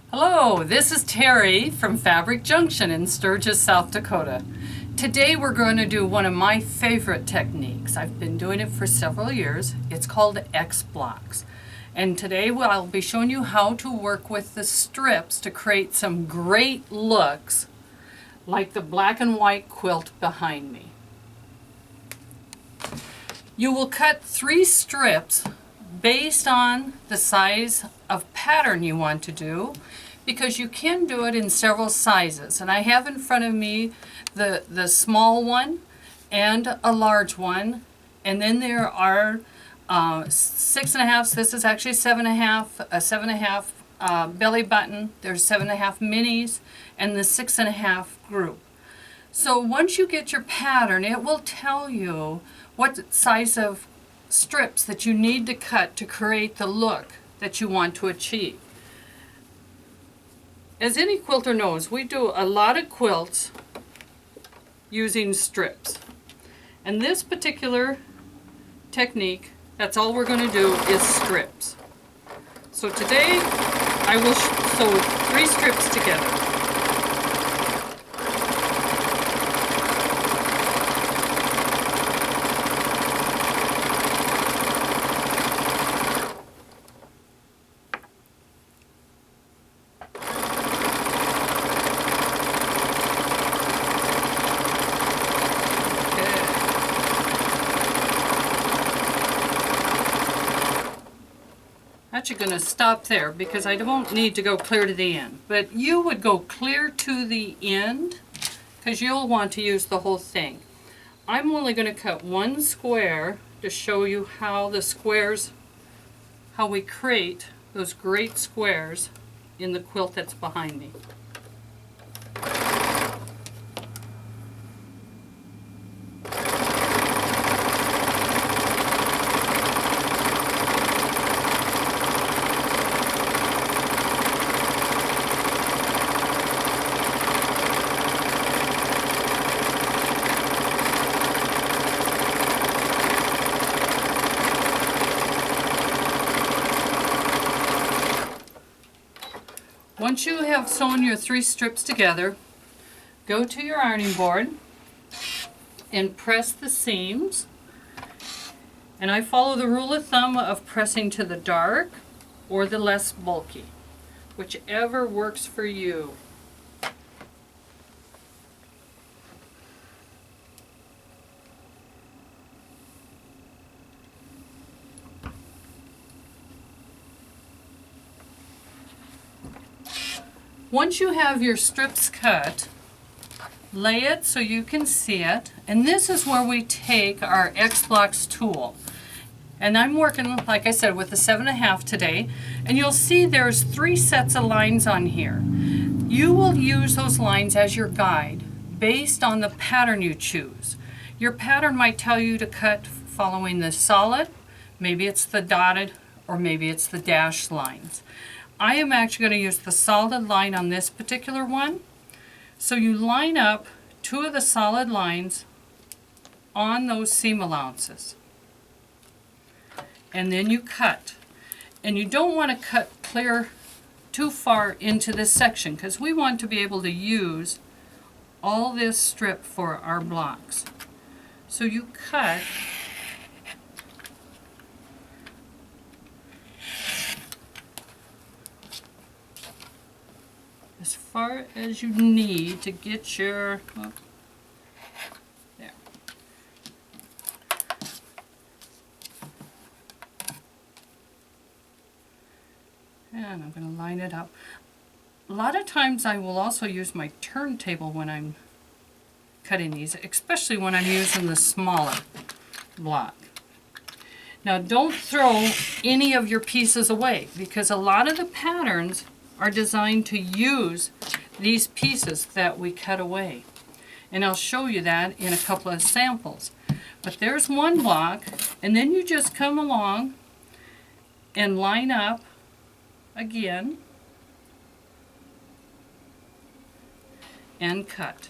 Hello, this is Terry from Fabric Junction in Sturgis, South Dakota. Today we're going to do one of my favorite techniques. I've been doing it for several years. It's called X blocks. And today I'll be showing you how to work with the strips to create some great looks like the black and white quilt behind me. You will cut 3 strips based on the size of pattern you want to do, because you can do it in several sizes. And I have in front of me the small one and a large one, and then there are 6.5. This is actually 7.5, a 7.5 belly button. There's 7.5 minis and the 6.5 group. So once you get your pattern, it will tell you what size of strips that you need to cut to create the look that you want to achieve. As any quilter knows, we do a lot of quilts using strips. And this particular technique, that's all we're going to do is strips. So today I will sew 3 strips together. Actually going to stop there because I don't need to go clear to the end, but you would go clear to the end because you'll want to use the whole thing. I'm only going to cut 1 square to show you how the squares, how we create those great squares in the quilt that's behind me. Once you have sewn your 3 strips together, go to your ironing board and press the seams. And I follow the rule of thumb of pressing to the dark or the less bulky, whichever works for you. Once you have your strips cut, lay it so you can see it, and this is where we take our X blocks tool. And I'm working, like I said, with the 7.5 today, and you'll see there's 3 sets of lines on here. You will use those lines as your guide based on the pattern you choose. Your pattern might tell you to cut following the solid, maybe it's the dotted, or maybe it's the dashed lines. I am actually going to use the solid line on this particular one. So you line up 2 of the solid lines on those seam allowances. And then you cut. And you don't want to cut clear too far into this section because we want to be able to use all this strip for our blocks. So you cut as far as you need to get your, well, there. And I'm going to line it up. A lot of times I will also use my turntable when I'm cutting these, especially when I'm using the smaller block. Now don't throw any of your pieces away because a lot of the patterns are designed to use these pieces that we cut away. And I'll show you that in a couple of samples. But there's one block, and then you just come along and line up again and cut.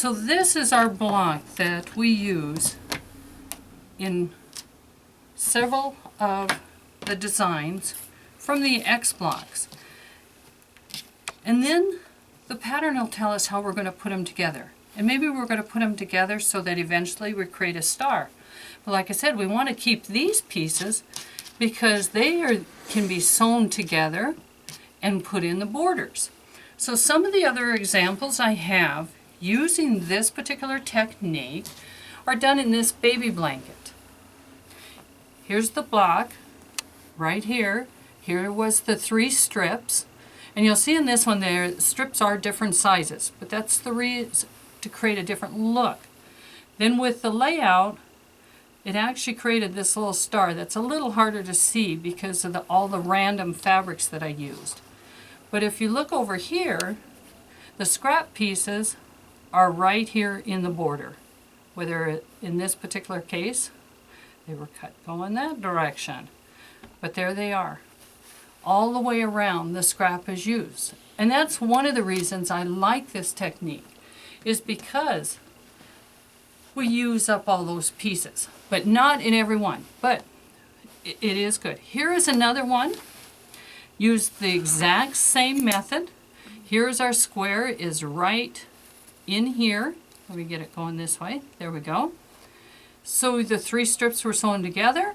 So this is our block that we use in several of the designs from the X blocks. And then the pattern will tell us how we're going to put them together. And maybe we're going to put them together so that eventually we create a star. But like I said, we want to keep these pieces because can be sewn together and put in the borders. So some of the other examples I have using this particular technique are done in this baby blanket. Here's the block right here. Here was the 3 strips. And you'll see in this one there, strips are different sizes, but that's the reason to create a different look. Then with the layout, it actually created this little star that's a little harder to see because of all the random fabrics that I used. But if you look over here, the scrap pieces are right here in the border. Whether in this particular case, they were cut going that direction. But there they are. All the way around the scrap is used. And that's one of the reasons I like this technique, is because we use up all those pieces. But not in every one, but it is good. Here is another one. Use the exact same method. Here's our square is right in here. Let me get it going this way. There we go. So the 3 strips were sewn together.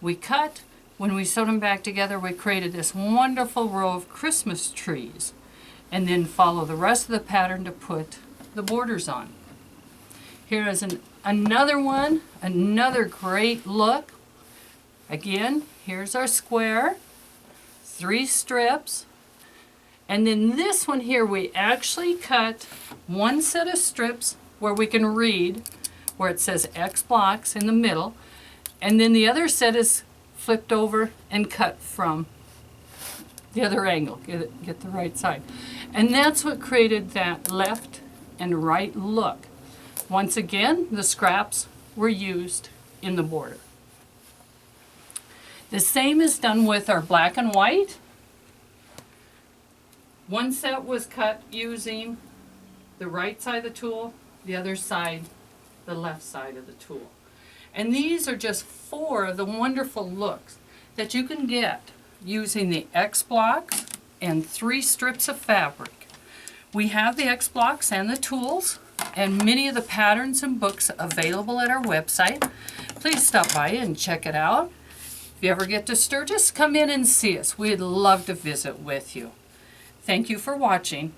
We cut. When we sewed them back together, we created this wonderful row of Christmas trees. And then follow the rest of the pattern to put the borders on. Here is another one, another great look. Again, here's our square, 3 strips. And then this one here, we actually cut 1 set of strips where we can read, where it says X blocks in the middle. And then the other set is flipped over and cut from the other angle, get the right side. And that's what created that left and right look. Once again, the scraps were used in the border. The same is done with our black and white. 1 set was cut using the right side of the tool, the other side, the left side of the tool. And these are just 4 of the wonderful looks that you can get using the X blocks and 3 strips of fabric. We have the X blocks and the tools and many of the patterns and books available at our website. Please stop by and check it out. If you ever get to Sturgis, come in and see us. We'd love to visit with you. Thank you for watching.